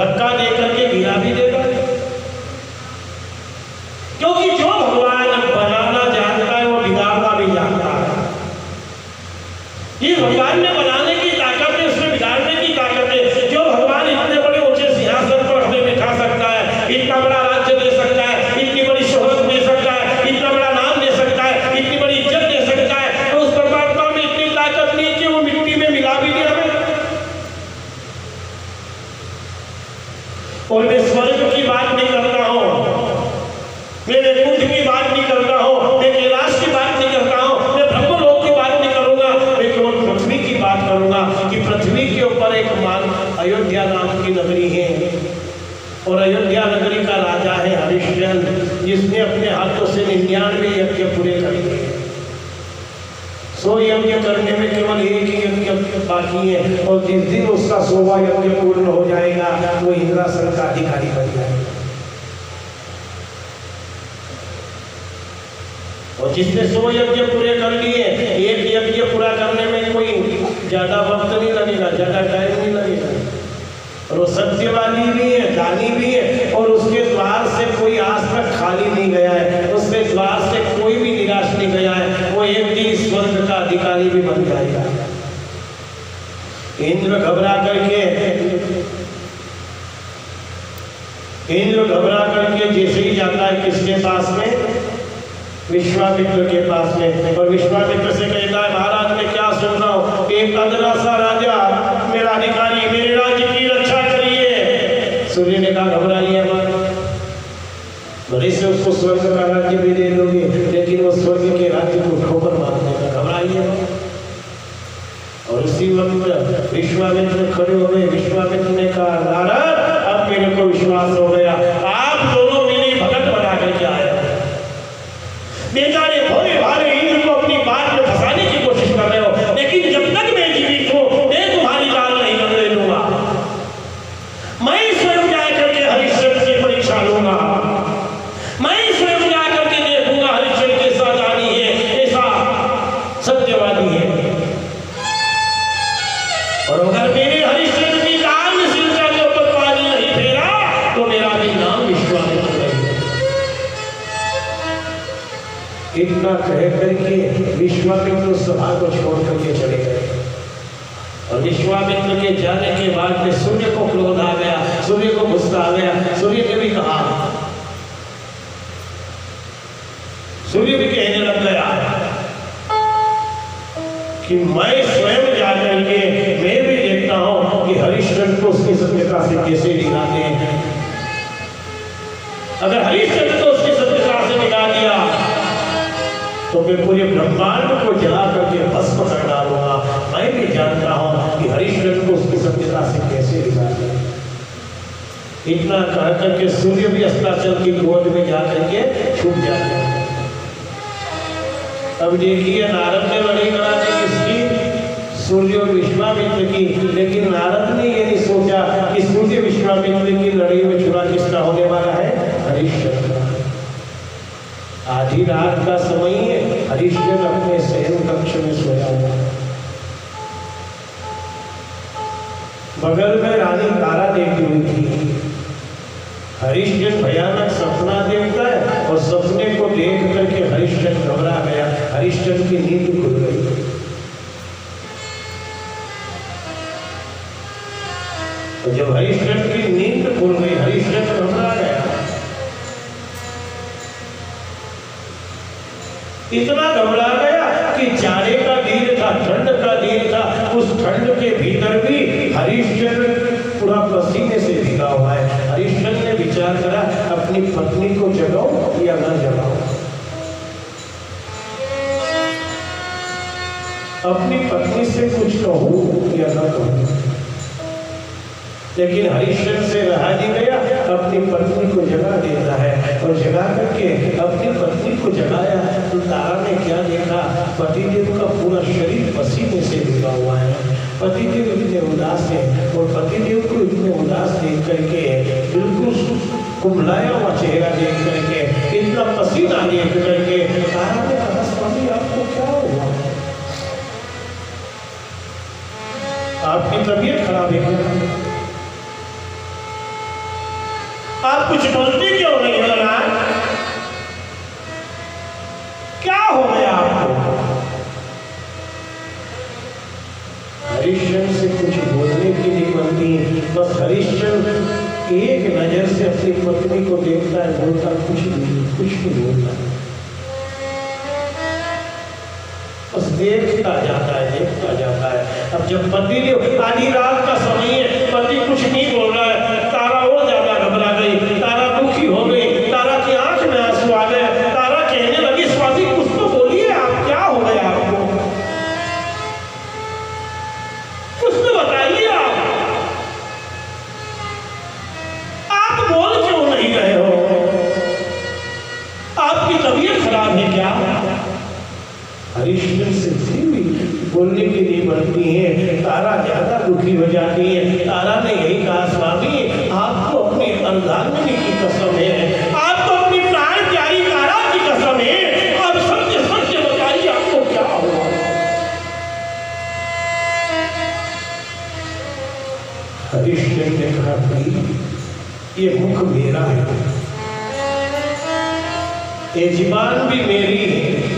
धक्का दे करके गिरा भी देगा, क्योंकि जो भगवान बनाना जानता है वो बिगाड़ना भी जानता है। ये भगवान ने बनाने की ताकत है, उसमें बिगाड़ने की ताकत है। जो भगवान इतने बड़े ऊंचे सिंहासन पर हमें बिठा सकता है, इतना बड़ा राज्य दे सकता है, इतनी बड़ी शोहरत दे सकता है, इतना बड़ा नाम दे सकता है, इतनी बड़ी इज्जत दे सकता है, तो उस परमात्मा में इतनी ताकत नहीं कि वो मिट्टी में मिला भी दे हमें। और मैं स्वर्ग की बात नहीं करता हूँ, मैं वैकुंठ की बात नहीं करता हूँ, मैं कैलाश की बात नहीं करता हूँ, मैं ब्रह्मलोक की बात नहीं करूंगा, मैं केवल पृथ्वी की बात करूंगा कि पृथ्वी के ऊपर एक अयोध्या नाम की नगरी है, और अयोध्या नगरी का राजा है हरिश्चंद्र, जिसने अपने हाथों से 99 यज्ञ पूरे कर दिए। 100 यज्ञ करने में केवल एक ही यज्ञ बाकी है, और जिस दिन उसका 100वां यज्ञ पूर्ण हो जाएगा वो इंद्रासन का अधिकारी बन जाएगा। और जिसने 100 यज्ञ पूरे कर लिए, एक यज्ञ पूरा करने में कोई ज्यादा वक्त नहीं लगेगा, ज्यादा टाइम नहीं लगेगा, और वो सत्यवादी भी है, दानी भी है, और उसके द्वार से कोई आज तक खाली नहीं गया है, उसके द्वार से कोई भी निराश नहीं गया है, वो एक दिन स्वर्ग का अधिकारी भी बन जाएगा। इंद्र घबरा करके जैसे ही जाता है किसके पास में, विश्वामित्र के पास में, और विश्वामित्र से कहता है महाराज मैं क्या सुन रहा हूँ, एक अधरा सा राजा मेरा अधिकारी, मेरे राज्य की रक्षा करिए। सूर्य ने कहा घबराइए मत, भले से उसको स्वर्ग का राज्य भी दे दोगे, लेकिन वो स्वर्ग के राज्य को ठोकर मार देगा, घबराइए मत। और उसी वक्त विश्वामित्र खड़े हो गए। विश्वामित्र ने कहा नारद अब मेरे को विश्वास हो गया, आप दोनों मेरी भगत बना करके आए। बेचारे भोले भाले इंद्र को अपनी बात में फंसाने की कोशिश कर रहे हो, लेकिन जब तक मैं जीवित हूं मैं तुम्हारी दाल नहीं बदले लूंगा। मैं स्वयं जाकर के हरिश्चंद्र की परीक्षा लूंगा, मैं स्वयं जाकर के देखूंगा हरिश्चंद्र के साथ आनी है, ऐसा सत्यवादी है। और अगर मेरे हरिश्चंद्र की दाल में सिंचा के ऊपर पानी नहीं फेरा तो मेरा भी नाम विश्वामित्र है। इतना कह करके विश्वामित्र सभा को छोड़ करके चले गए। और विश्वामित्र के जाने के बाद में सूर्य को क्रोध आ गया, सूर्य को गुस्सा आ गया। सूर्य ने भी कहा, सूर्य भी कहने लग गया कि मैं स्वयं जाकर के मैं भी देखता हूं कि हरिश्चंद्र को उसकी सत्यता से कैसे निकालते हैं। अगर हरिश्चंद्र को उसकी सत्यता से निकाल दिया तो मैं पूरे ब्रह्मांड को जला करके भस्म कर डालूंगा। मैं भी जानता हूं कि हरिश्चंद्र को उसकी सत्यता से कैसे निकालते हैं। इतना कह करके सूर्य भी अस्ताचल की गोद में जाकर के छुप जाते हैं। अब देखिए नारद ने लड़ाई करा दी किसकी, सूर्य और विश्वामित्र की, लेकिन नारद ने ये नहीं सोचा कि सूर्य विश्वामित्र की लड़ाई में चुरा किसका होने वाला है, हरिश्चंद्र। आधी रात का समय है, हरिश्चंद्र अपने शयन कक्ष में सोया हुआ, बगल में रानी तारा देखी हुई थी। हरिश्चंद्र भयानक सपना देखता है और सपने को देख करके हरिश्चंद्र घबरा गया। हरिश्चंद्र की नींद खुल गई। तो जब हरिश्चंद्र की नींद खुल गई, हरिश्चंद्र घबरा गया। इतना घबरा गया कि जाड़े का दिन था, ठंड का दिन था, उस ठंड के भीतर भी हरिश्चंद्र पूरा पसीने से भीगा हुआ है। हरिश्चंद्र ने विचार करा अपनी पत्नी को जगाऊं या न जगाऊं, अपनी पत्नी से कुछ कहूं या न कहूं। लेकिन हरिश्चंद्र से रहा नहीं गया, अपनी पत्नी को जगा देता है। और जगा करके अपनी पत्नी को जगाया तो तारा ने क्या देखा, पतिदेव का पूरा शरीर पसीने से भीगा हुआ है। पतिदेव इतने उदास है, और पतिदेव को इतने उदास देख करके, बिल्कुल कुम्हलाया हुआ चेहरा देख करके, इतना पसीना देख करके तारा ने कहा स्वामी आपको क्या हुआ, आपकी तबीयत खराब है क्या? आप कुछ बोलते क्यों नहीं हो ना? क्या हो गया आपको? हरिश्चंद्र से कुछ बोलने की नहीं बनती। बस हरिश्चंद्र एक नजर से अपनी पत्नी को देखता है, बोलता कुछ नहीं बोलता, बस देखता जाता है। अब जब पति ने आधी रात का समय है, पति कुछ नहीं बोल रहा है, तारा और ज्यादा घबरा गई, तारा दुखी हो गई, तारा की आंख में आंसू आ गए। तारा कहने लगी, स्वामी कुछ तो बोलिए, आप क्या हो गया आपको? कुछ तो बताइए, आप बोल क्यों नहीं रहे हो? आपकी तबीयत खराब है क्या? हरिश्चंद्र से बोलने की नहीं बनती है। तारा ज्यादा दुखी हो जाती है। तारा ने यही कहा, स्वामी आपको अपनी अर्धांगिनी की कसम है, आपको अपनी प्राण प्यारी तारा की कसम है, अब सत्य सत्य बताइए आपको क्या हुआ? हरिश्चंद्र ने कहा, भाई ये मुख मेरा है, ये जुबान भी मेरी है,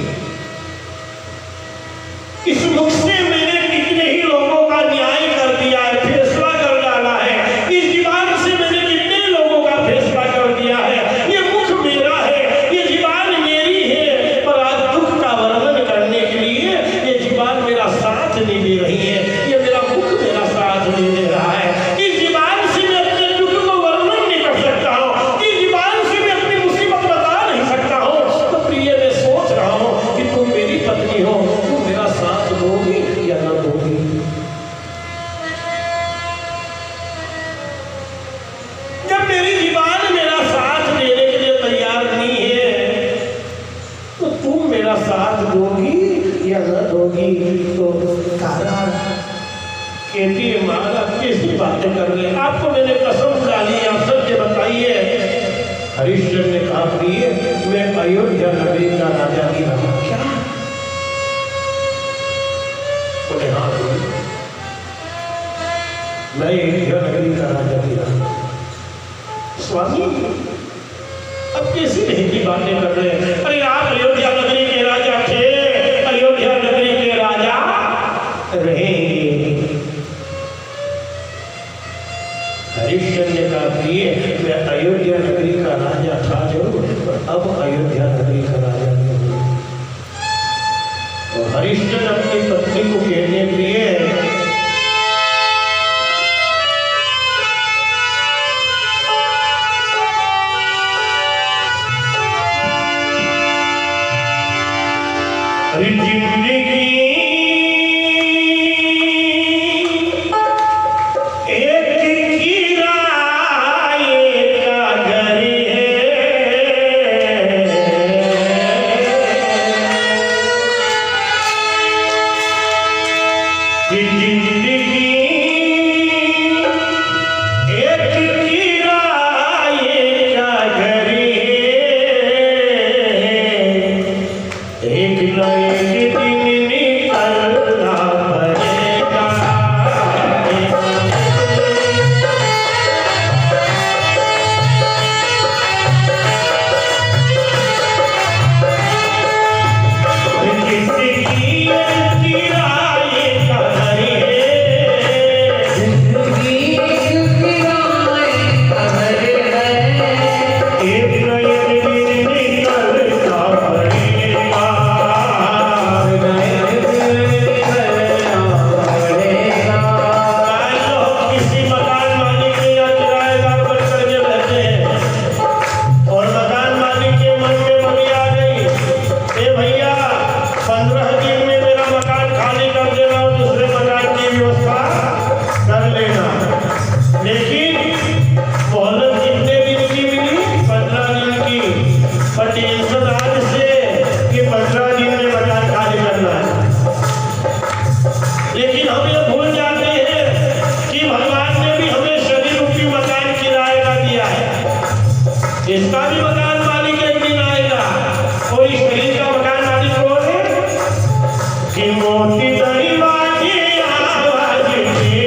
इस मुख से मैंने कितने ही लोगों का न्याय कर दिया है, फैसला कर डाला है। इस जुबान से मैंने कितने लोगों का फैसला कर दिया है। ये मुख मेरा है, ये जुबान मेरी है, पर आज दुख का वर्णन करने के लिए ये जुबान मेरा साथ नहीं दे रही है, ये मेरा मुख मेरा साथ नहीं दे रहा है। इस जुबान से मैं अपने दुख को वर्णन नहीं कर सकता हूँ, इस जुबान से मैं अपनी मुसीबत बता नहीं सकता हूँ। तो प्रिय, मैं सोच रहा हूँ कि तुम मेरी पत्नी हो, साथ दोगी या न दोगी? जब मेरी जुबान मेरा साथ देने के लिए तैयार नहीं है, तो तुम मेरा साथ दोगी या न दोगी? तो तारा कहती है, महाराज कैसी बातें कर रहे हैं, आपको मैंने कसम डाली, आप सत्य बताइए। हरिश्चंद्र ने कहा, प्रिय मैं अयोध्या नगरी का राजा ही रहा। क्या? बोले हाँ, मैं अयोध्या नगरी का राजा भी रहा। स्वामी अब कैसी नहीं की बातें कर रहे हैं? अरे आप अयोध्या नगरी के राजा थे, अयोध्या नगरी के राजा रहेंगे। हरिश्चंद्र ने कहा, प्रिय मैं अयोध्या नगरी का राजा था जरूर, अब अयोध्या नगरी का राजा नहीं हूँ। और हरिश्चंद्र अपनी पत्नी को कहने के लिए जिंदगी इसका भी मकान मालिक एक दिन आएगा। कोई शरीर का मकान मालिक कौन है? कि मोती दरी वाली आवाज देगी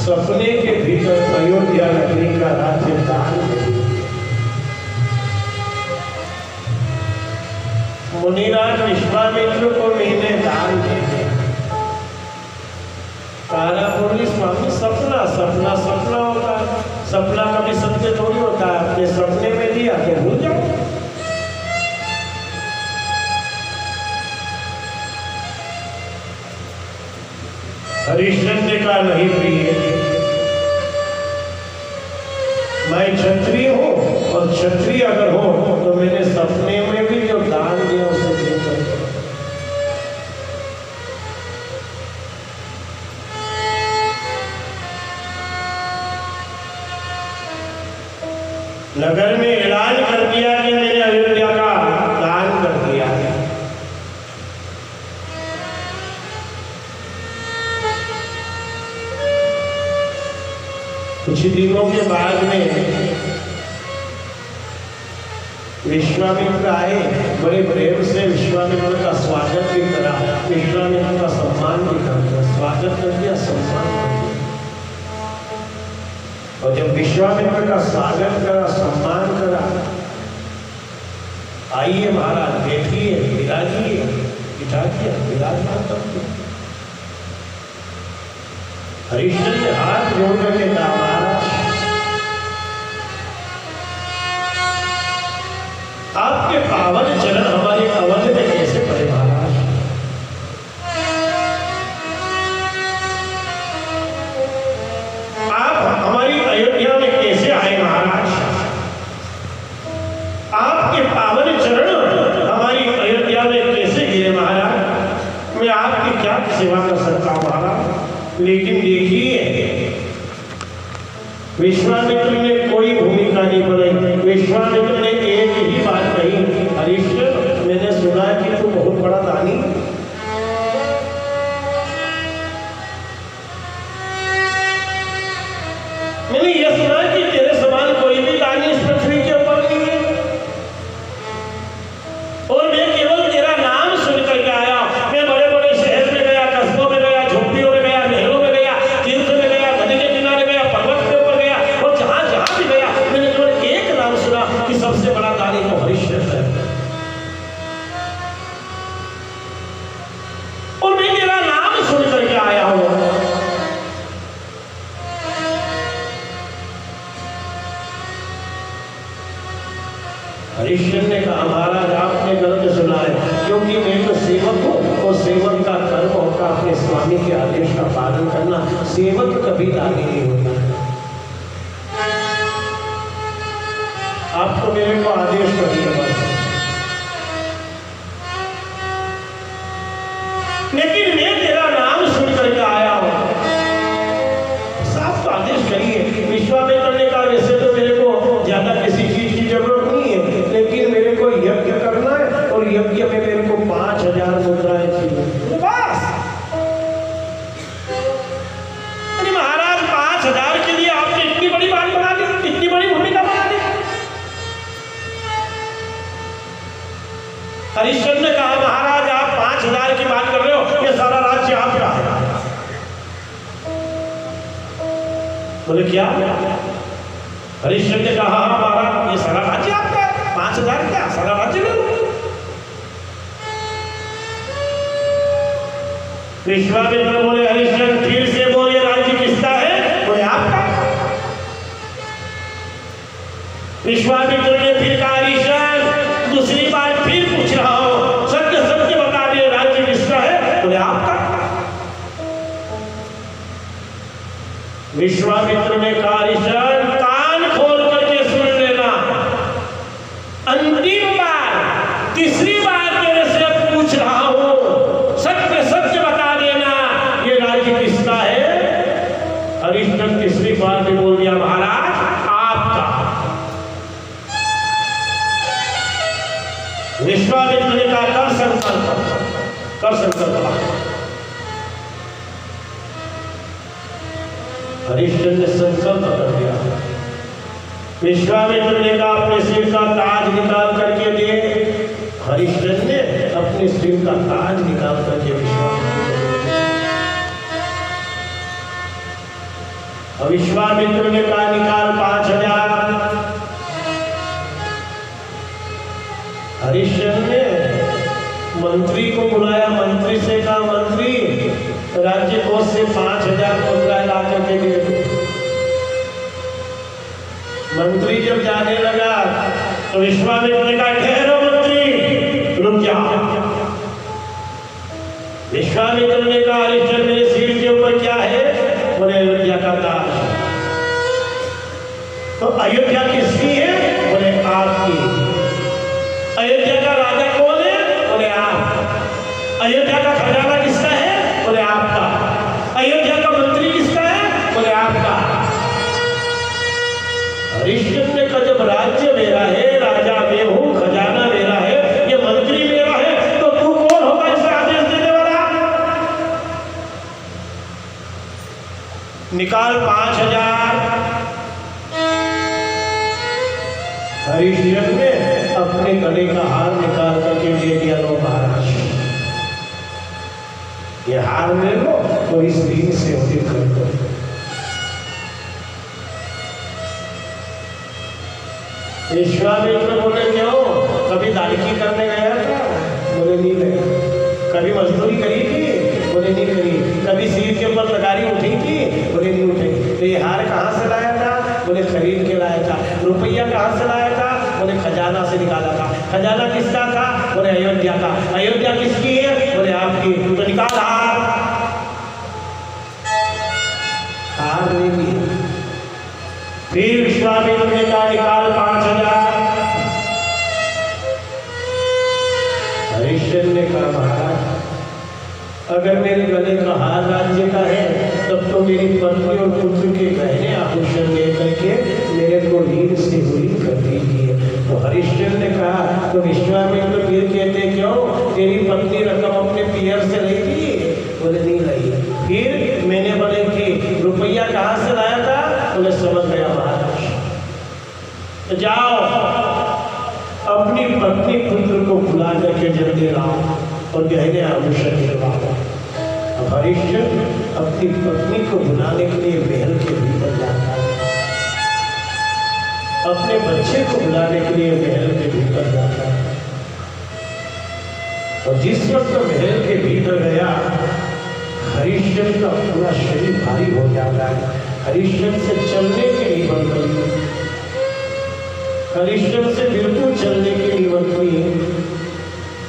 सपने के भीतर अयोध्या नगरी का राज्य दान दे दिया। मुनिराज विश्वामित्र को मैंने दान दे दिया। तारा बोली स्वामी सपना सपना सपना होता है, सपना कभी सत्य थोड़ी होता है। अपने सपने में दिया तो भूल जाओ। हरिश्चंद्र का नहीं प्रिय, मैं क्षत्रिय हूं और क्षत्रिय अगर हो तो मैंने सपने में भी जो दान दिया उसे देकर। नगर में ऐलान कर दिया कि मैंने अयोध्या का दान कर दिया है। कुछ दिनों के बाद में विश्वामित्र आए, बड़े प्रेम से विश्वामित्र का स्वागत भी करा, विश्वामित्र का सम्मान भी कर दिया, स्वागत कर दिया, सम्मान कर दिया। और जब विश्वामित्र का स्वागत करा, सम्मान करा, आइए महाराज बैठिए, विराजिए, बिठाइए, विराजमान करते। हरिश्चंद्र ने हाथ जोड़ करके कहा, महाराज आपके पावन चरण हमारे अवध में कैसे पड़े महाराज? आप हमारी अयोध्या में कैसे आए महाराज? आपके पावन चरण हमारी अयोध्या में कैसे गिरे महाराज? मैं आपकी क्या सेवा कर सकता हूं महाराज? लेकिन देखिए विश्वामित्र ने कोई भूमिका नहीं बनाई। विश्वामित्र ने एक ही बात कही, हरिश्चंद्र मैंने सुना कि तू बहुत बड़ा दानी, मैंने यह सुना कि तेरे समान कोई भी दानी इस पृथ्वी के ऊपर नहीं है, और मैं केवल तेरा नाम सुन करके आया। मैं बड़े बड़े शहर में गया, कस्बों में गया, झोपड़ियों में गया, महलों में गया, तीर्थ में गया, नदी के किनारे गया, पर्वत के ऊपर गया, और जहां जहां भी गया मैंने केवल एक नाम सुना कि सबसे बड़ा दानी तो हरिश्चंद्र है। और मैं तेरा नाम सुन करके आया हूं। हरिश्चंद्र ने कहा, महाराज आपने गलत सुना है, क्योंकि मैं तो सेवक हूँ और सेवक का कर्म होता अपने स्वामी के आदेश का पालन करना। सेवक कभी दानी नहीं होता। आपको मेरे को आदेश कर दिया बस, लेकिन मैं तेरा नाम सुन करके आया हूँ, साफ तो आदेश करिए। विश्वामित्र ने कहा, वैसे तो मेरे को ज्यादा किसी चीज की जरूरत नहीं है, लेकिन मेरे को यज्ञ करना है और यज्ञ में मेरे को 5000 मुद्राएं चाहिए बस। अरे महाराज 5000 के लिए आपने इतनी बड़ी बात बना दी, इतनी बड़ी भूमिका बना दी। हरिश्चंद्र ने कहा, महाराज आप 5000 की बात कर रहे हो, ये सारा राज्य आपका है। बोले क्या? हरिश्चंद्र ने कहा, हाँ महाराज ये सारा राज्य आपका है, 5000 क्या सारा राज्य ले लो। विश्वामित्र बोले, हरिश्चंद्र फिर से बोले, राज्य किसका है? बोले आपका। विश्वामित्र ने फिर कहा, हरिश्चंद्र दूसरी बार फिर पूछ रहा हूं, सत्य सत्य बता दे, राज्य किसका है? बोले आपका। विश्वामित्र ने कहा, हरिश्चंद्र कान खोल करके सुन लेना, अंतिम बार तीसरी बार तेरे से पूछ रहा हूं, सत्य सत्य बता देना, ये राज्य किसका है? हरिश्चंद्र तीसरी बार भी बोल दिया, महाराज आपका। विश्वामित्र ने कहा, कर संकल्प, कर संकल्प। हरिश्चंद्र ने संकल्प कर दिया। विश्वामित्र ने कहा, अपने सिर का ताज निकाल करके दे। हरिश्चंद्र ने अपने सिर का ताज निकाल करके विश्वामित्र और विश्वामित्र ने कहा निकाल 5000। हरिश्चंद्र ने मंत्री को बुलाया, मंत्री से कहा मंत्री राज्य कोष से 5000 मुद्रा ला करके दे दो। मंत्री जब जाने लगा तो विश्वामित्र ने कहा ठहरो मंत्री रुक जाओ। विश्वामित्र ने कहा हरिश्चंद्र मेरे सिर के ऊपर क्या है? बोले अयोध्या का ताज। तो अयोध्या किसकी है? बोले आपकी। अयोध्या का राजा कौन है? बोले आप। अयोध्या का खजाना किसका है? बोले आपका। अयोध्या का मंत्री किसका है? बोले आपका। हरिश्चंद्र ने कहा जब राज्य मेरा है, राजा मैं हूं, खजाना मेरा है, ये मंत्री मेरा है, तो तू कौन होगा इसे आदेश देने वाला? निकाल 5000। हरिश्चंद्र ने अपने गले का हार निकाल करके दे दिया। लो महाराज ये हार ले लो और इस दिन से उन्हें कर दो। विश्वामित्र बोले क्यों? कभी दालकी करने गया था? बोले नहीं गया। कभी मजदूरी करी थी? बोले नहीं करी। कभी सिर के ऊपर लगारी उठी थी? बोले नहीं उठी। तो ये हार कहाँ से लाया था? बोले खरीद के लाया था। रुपया कहाँ से लाया था? बोले खजाना से निकाला था। खजाना किसका था? बोले अयोध्या का। अयोध्या किसकी है? बोले आपकी। तो निकाल हार। हार नहीं दी। फिर विश्वामित्र ने कहा निकाल 5000। हरिश्चंद्र ने कहा महाराज अगर मेरे गले का हार राज्य का है तब तो मेरी पत्नी और पुत्र के गहने आभूषण लेकर के मेरे को हीर से हुई कर दीजिए। तो हरिश्चंद्र ने कहा तो विश्वामित्र फिर कहते क्यों? तेरी पत्नी रकम अपने पियर से ली थी? बोले नहीं लाई। फिर मैंने बोले कि रुपया कहाँ से लाया था? बोले समझ गया महाराज। तो जाओ अपनी पत्नी पुत्र को बुला करके जल्दी लाओ और गहने आभूषण दिलवाओ। अब हरिश्चंद्र अपनी पत्नी को बुलाने के लिए महल के भीतर जाता है, अपने बच्चे को बुलाने के लिए महल के भीतर जाता है। और जिस वक्त महल के भीतर गया हरिश्चंद्र का पूरा शरीर भारी हो जाता है। हरिश्चंद्र से चलने की नहीं बन रही, हरिश्चंद्र से बिल्कुल चलने की नहीं बन रही।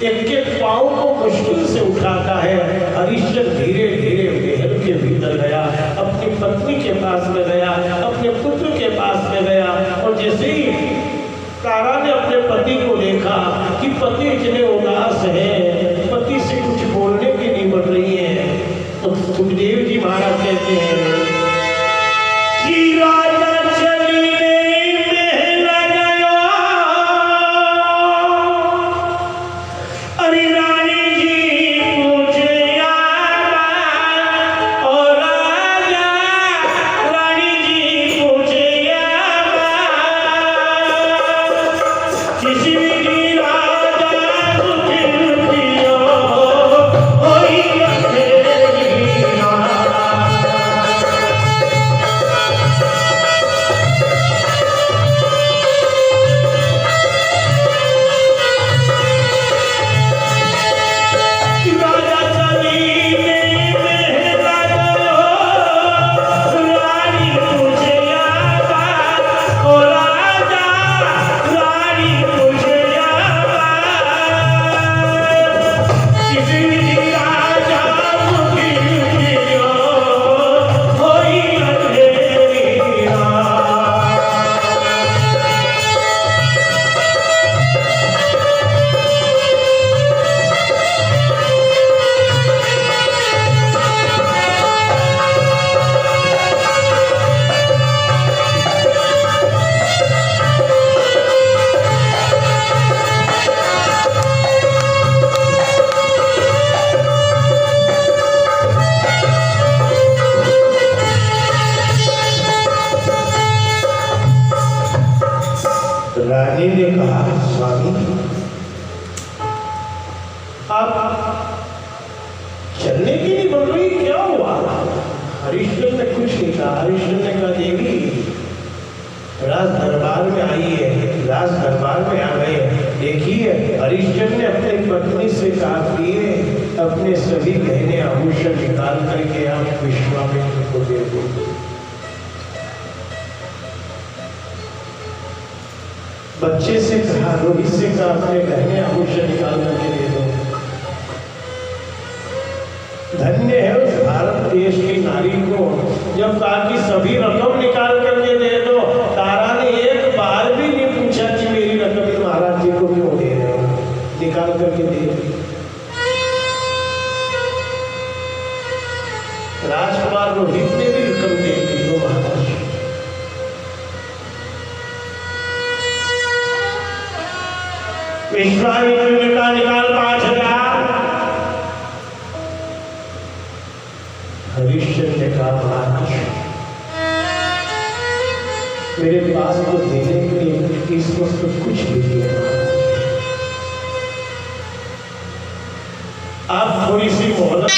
एक पाँव को मुश्किल से उठाता है। हरिश्चंद्र धीरे धीरे महल के भीतर गया, अपनी पत्नी के पास में गया, अपने पुत्र के पास में गया। और जैसे ही तारा ने अपने पति को देखा कि पति इतने उदास हैं, पति से कुछ बोलने की नहीं बन रही है, तो सुखदेव जी महाराज कहते हैं कि राजा रानी ने कहा स्वामी आप चलने की नहीं बोल रही, क्या हुआ? हरिश्चंद्र ने कुछ नहीं कहा। हरिश्चंद्र ने कहा देखिए हरिश्चंद्र ने अपनी पत्नी से कहा कि अपने सभी गहने आभूषण निकाल करके आप विश्वामित्र को दे दो। बच्चे से कहा, रोहित से कहा, अपने गहने आभूषण निकाल करके दे दो। धन्य है उस भारत देश की नारी को जब कहा कि सभी रकम निकाल करके दे दो, तारा ने एक बार भी नहीं पूछा कि मेरी रकम महाराज जी को क्यों दे रहे हो, निकाल करके दे दी। राजकुमार रोहित ने भी रकम दे दी महाराज। विश्वामित्र का निकाल 5,000। हरिश्चंद्र ने कहा, महाराज मेरे पास तो देने के लिए इस वक्त कुछ नहीं है, आप थोड़ी सी मोहलत